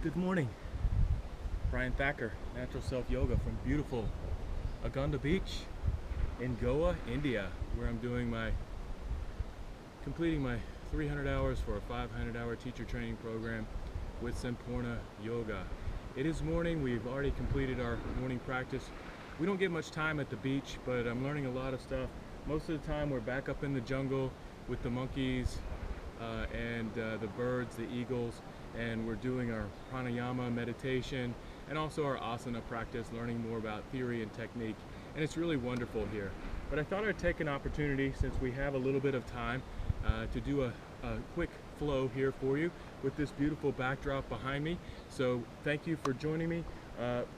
Good morning. Brian Thacker, Natural Self Yoga from beautiful Agonda Beach in Goa, India, where I'm completing my 300 hours for a 500-hour teacher training program with Sampoorna Yoga. It is morning. We've already completed our morning practice. We don't get much time at the beach, but I'm learning a lot of stuff. Most of the time we're back up in the jungle with the monkeys and the birds, the eagles, and we're doing our pranayama meditation and also our asana practice, learning more about theory and technique, and it's really wonderful here. But I thought I'd take an opportunity, since we have a little bit of time, to do a quick flow here for you with this beautiful backdrop behind me. So thank you for joining me.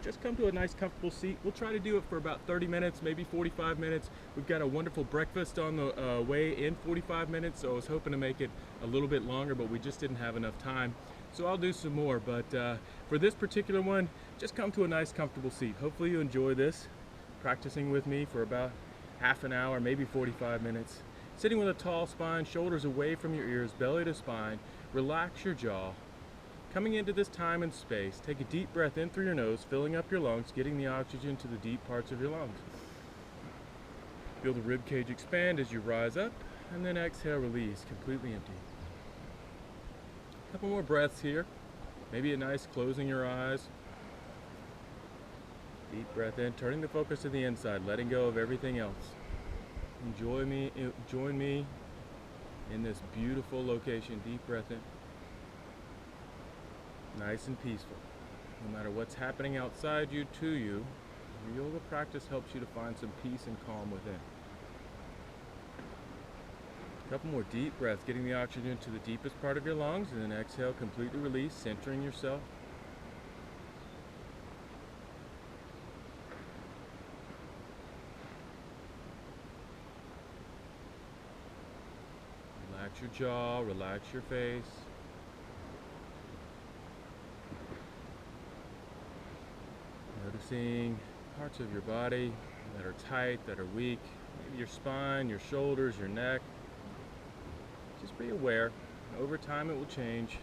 Just come to a nice comfortable seat. We'll try to do it for about 30 minutes, maybe 45 minutes. We've got a wonderful breakfast on the way in 45 minutes, so I was hoping to make it a little bit longer, but we just didn't have enough time. So I'll do some more, but for this particular one, just come to a nice comfortable seat. Hopefully you enjoy this, practicing with me for about half an hour, maybe 45 minutes. Sitting with a tall spine, shoulders away from your ears, belly to spine. Relax your jaw. Coming into this time and space, take a deep breath in through your nose, filling up your lungs, getting the oxygen to the deep parts of your lungs. Feel the rib cage expand as you rise up, and then exhale, release, completely empty. A couple more breaths here. Maybe a nice closing your eyes. Deep breath in, turning the focus to the inside, letting go of everything else. Join me in this beautiful location. Deep breath in. Nice and peaceful. No matter what's happening outside you, to you, your yoga practice helps you to find some peace and calm within. A couple more deep breaths, getting the oxygen to the deepest part of your lungs, and then exhale, completely release, centering yourself. Relax your jaw, relax your face. Noticing parts of your body that are tight, that are weak, maybe your spine, your shoulders, your neck. Just be aware. Over time it will change.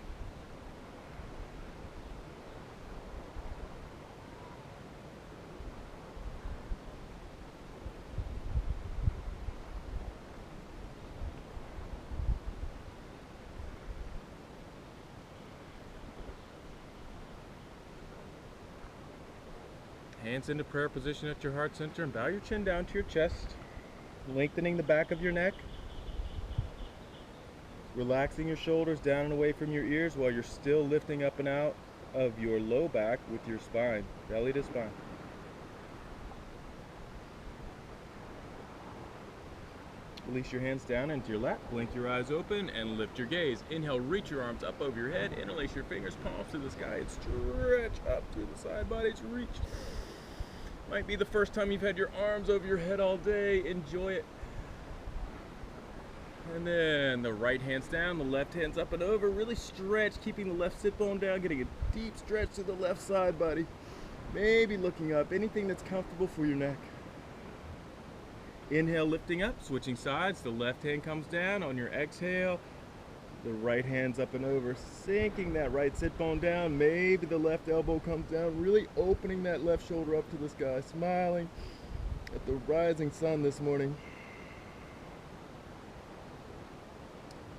Hands into prayer position at your heart center, and bow your chin down to your chest, lengthening the back of your neck. Relaxing your shoulders down and away from your ears while you're still lifting up and out of your low back with your spine, belly to spine. Release your hands down into your lap, blink your eyes open, and lift your gaze. Inhale, reach your arms up over your head, interlace your fingers, palms to the sky, and stretch up through the side bodies, reach. Might be the first time you've had your arms over your head all day. Enjoy it. And then the right hand's down, the left hand's up and over. Really stretch, keeping the left sit bone down, getting a deep stretch to the left side body. Maybe looking up, anything that's comfortable for your neck. Inhale, lifting up, switching sides. The left hand comes down. On your exhale, the right hand's up and over, sinking that right sit bone down. Maybe the left elbow comes down, really opening that left shoulder up to the sky, smiling at the rising sun this morning.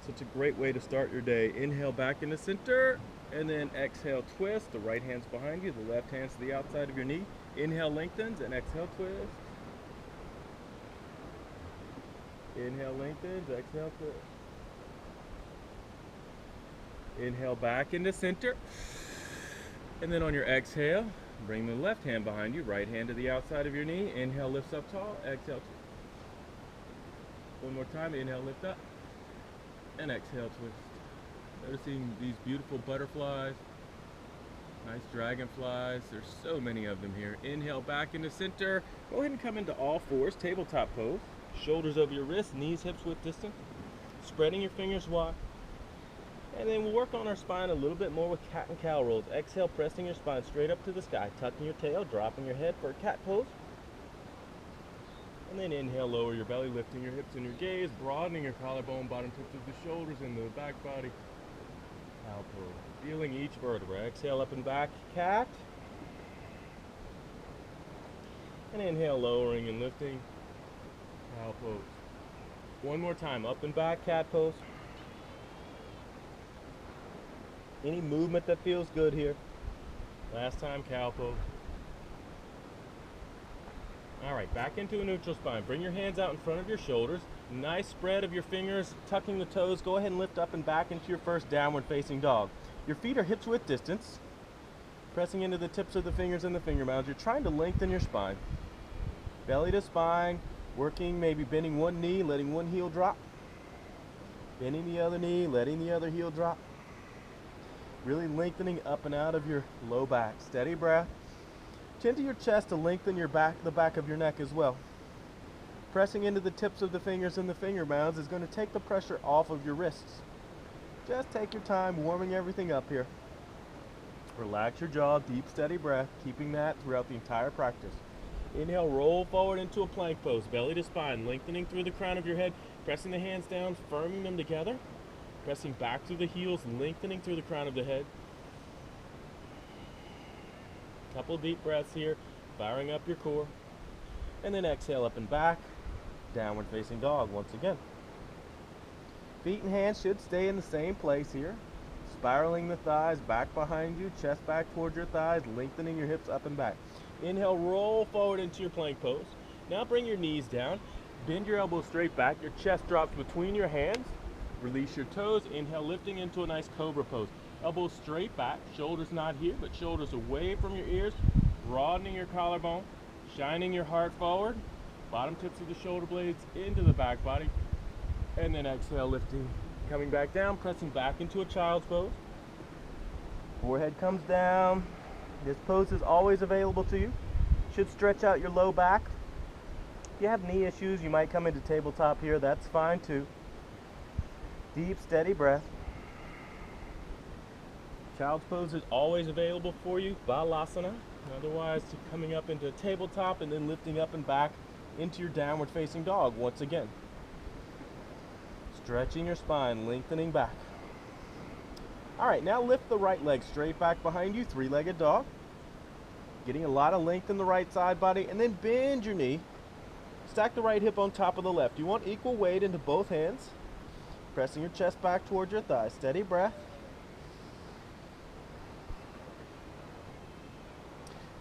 Such a great way to start your day. Inhale back into center, and then exhale, twist. The right hand's behind you, the left hand's to the outside of your knee. Inhale, lengthens, and exhale, twist. Inhale, lengthens, exhale, twist. Inhale back into center, and then on your exhale, bring the left hand behind you, right hand to the outside of your knee. Inhale, lifts up tall, exhale, twist. One more time, inhale, lift up, and exhale, twist. Noticing these beautiful butterflies, nice dragonflies. There's so many of them here. Inhale back into center. Go ahead and come into all fours, tabletop pose. Shoulders over your wrists, knees, hips width distance. Spreading your fingers wide. And then we'll work on our spine a little bit more with cat and cow rolls. Exhale, pressing your spine straight up to the sky, tucking your tail, dropping your head for a cat pose. And then inhale, lower your belly, lifting your hips and your gaze, broadening your collarbone, bottom tips of the shoulders and the back body. Cow pose. Feeling each vertebra. Exhale up and back, cat. And inhale, lowering and lifting. Cow pose. One more time, up and back, cat pose. Any movement that feels good here. Last time, cow pose. All right, back into a neutral spine. Bring your hands out in front of your shoulders. Nice spread of your fingers, tucking the toes. Go ahead and lift up and back into your first downward facing dog. Your feet are hips width distance. Pressing into the tips of the fingers and the finger mounds. You're trying to lengthen your spine. Belly to spine, working, maybe bending one knee, letting one heel drop. Bending the other knee, letting the other heel drop. Really lengthening up and out of your low back. Steady breath. Chin to your chest to lengthen your back, the back of your neck as well. Pressing into the tips of the fingers and the finger mounds is going to take the pressure off of your wrists. Just take your time warming everything up here. Relax your jaw, deep steady breath, keeping that throughout the entire practice. Inhale, roll forward into a plank pose, belly to spine, lengthening through the crown of your head, pressing the hands down, firming them together, pressing back through the heels, lengthening through the crown of the head. Couple deep breaths here, firing up your core. And then exhale up and back, downward facing dog once again. Feet and hands should stay in the same place here. Spiraling the thighs back behind you, chest back towards your thighs, lengthening your hips up and back. Inhale, roll forward into your plank pose. Now bring your knees down, bend your elbows straight back, your chest drops between your hands. Release your toes, inhale, lifting into a nice cobra pose. Elbows straight back, shoulders not here, but shoulders away from your ears, broadening your collarbone, shining your heart forward, bottom tips of the shoulder blades into the back body, and then exhale, lifting, coming back down, pressing back into a child's pose. Forehead comes down. This pose is always available to you. Should stretch out your low back. If you have knee issues, you might come into tabletop here. That's fine too. Deep, steady breath. Child's pose is always available for you. Balasana. Otherwise, coming up into tabletop and then lifting up and back into your downward facing dog once again. Stretching your spine, lengthening back. All right, now lift the right leg straight back behind you, three-legged dog. Getting a lot of length in the right side body, and then bend your knee. Stack the right hip on top of the left. You want equal weight into both hands. Pressing your chest back towards your thighs. Steady breath.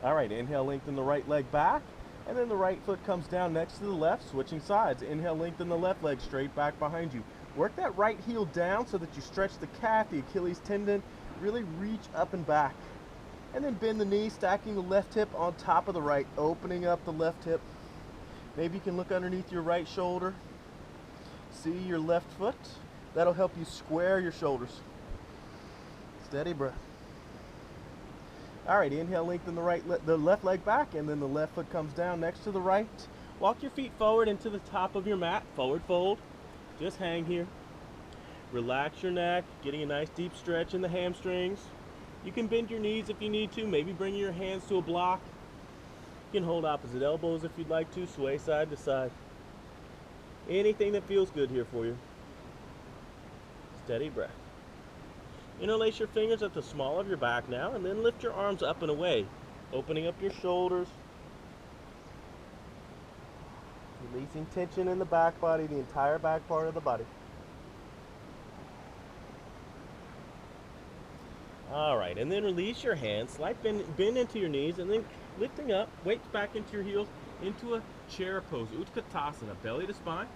All right, inhale, lengthen the right leg back, and then the right foot comes down next to the left, switching sides. Inhale, lengthen the left leg straight back behind you. Work that right heel down so that you stretch the calf, the Achilles tendon, really reach up and back. And then bend the knee, stacking the left hip on top of the right, opening up the left hip. Maybe you can look underneath your right shoulder, see your left foot. That'll help you square your shoulders. Steady breath. All right, inhale, lengthen the left leg back, and then the left foot comes down next to the right. Walk your feet forward into the top of your mat, forward fold. Just hang here. Relax your neck, getting a nice deep stretch in the hamstrings. You can bend your knees if you need to, maybe bring your hands to a block. You can hold opposite elbows if you'd like to, sway side to side. Anything that feels good here for you. Steady breath. Interlace your fingers at the small of your back now, and then lift your arms up and away, opening up your shoulders. Releasing tension in the back body, the entire back part of the body. All right, and then release your hands, slight bend into your knees, and then lifting up, weights back into your heels, into a chair pose, Utkatasana, belly to spine.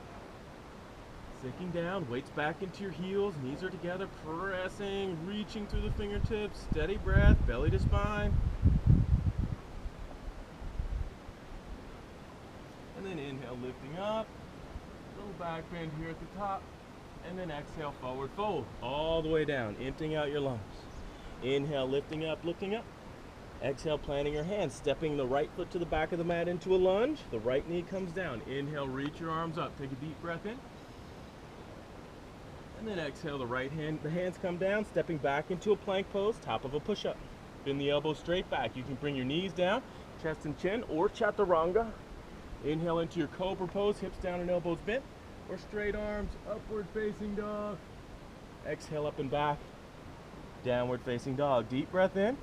Sinking down, weights back into your heels, knees are together, pressing, reaching through the fingertips, steady breath, belly to spine. And then inhale, lifting up, little back bend here at the top, and then exhale, forward fold, all the way down, emptying out your lungs. Inhale, lifting up, looking up. Exhale, planting your hands, stepping the right foot to the back of the mat into a lunge. The right knee comes down. Inhale, reach your arms up. Take a deep breath in. And then exhale, the hands come down, stepping back into a plank pose, top of a push-up. Bend the elbows straight back. You can bring your knees down, chest and chin, or chaturanga. Inhale into your cobra pose, hips down and elbows bent, or straight arms, upward facing dog. Exhale, up and back. Downward facing dog. Deep breath in.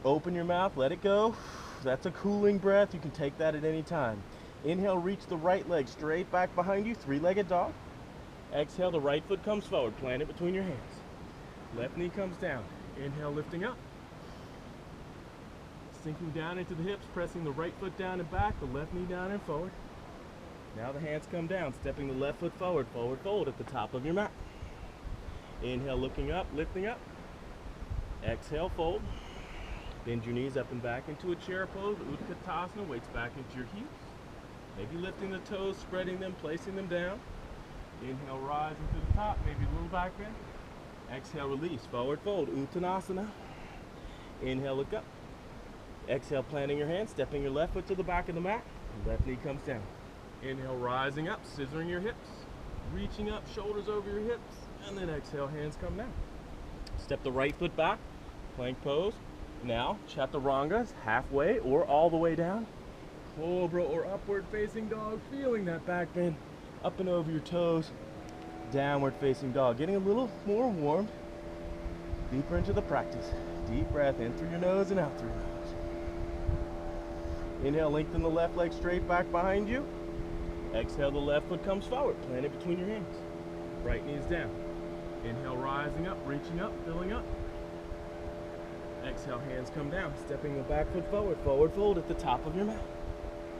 Open your mouth, let it go. That's a cooling breath. You can take that at any time. Inhale, reach the right leg straight back behind you, three-legged dog. Exhale, the right foot comes forward, plant it between your hands. Left knee comes down. Inhale, lifting up. Sinking down into the hips, pressing the right foot down and back, the left knee down and forward. Now the hands come down, stepping the left foot forward, forward fold at the top of your mat. Inhale, looking up, lifting up. Exhale, fold. Bend your knees up and back into a chair pose, Utkatasana, weights back into your heels. Maybe lifting the toes, spreading them, placing them down. Inhale, rising to the top, maybe a little back bend. Exhale, release, forward fold, Uttanasana. Inhale, look up. Exhale, planting your hands, stepping your left foot to the back of the mat. Left knee comes down. Inhale, rising up, scissoring your hips. Reaching up, shoulders over your hips. And then exhale, hands come down. Step the right foot back, plank pose. Now, Chaturangas, halfway or all the way down. Cobra or upward facing dog, feeling that back bend up and over your toes. Downward facing dog, getting a little more warm. Deeper into the practice. Deep breath in through your nose and out through your nose. Inhale, lengthen the left leg straight back behind you. Exhale, the left foot comes forward, plant it between your hands. Right knee is down. Inhale, rising up, reaching up, filling up. Exhale, hands come down, stepping the back foot forward, forward fold at the top of your mat.